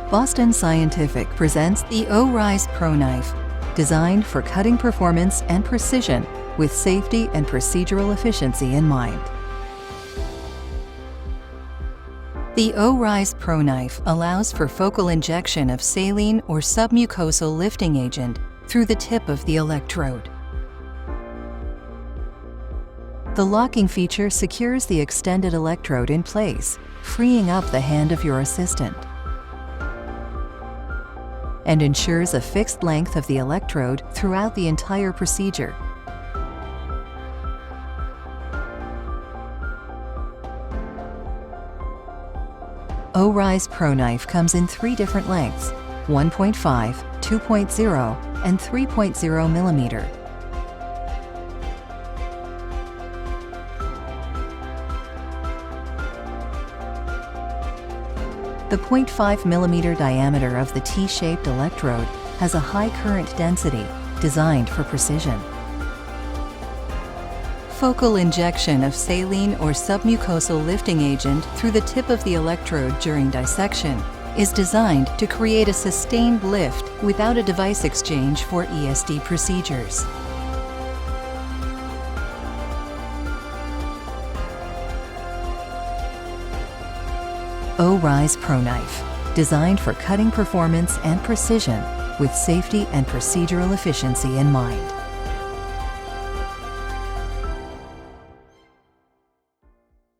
Boston Scientific presents the ORISE ProKnife, designed for cutting performance and precision with safety and procedural efficiency in mind. The ORISE ProKnife allows for focal injection of saline or submucosal lifting agent through the tip of the electrode. The locking feature secures the extended electrode in place, freeing up the hand of your assistant, and ensures a fixed length of the electrode throughout the entire procedure. ORISE ProKnife comes in 3 different lengths: 1.5, 2.0, and 3.0 millimeter. The 0.5 millimeter diameter of the T-shaped electrode has a high current density, designed for precision. Focal injection of saline or submucosal lifting agent through the tip of the electrode during dissection is designed to create a sustained lift without a device exchange for ESD procedures. ORISE ProKnife, designed for cutting performance and precision with safety and procedural efficiency in mind.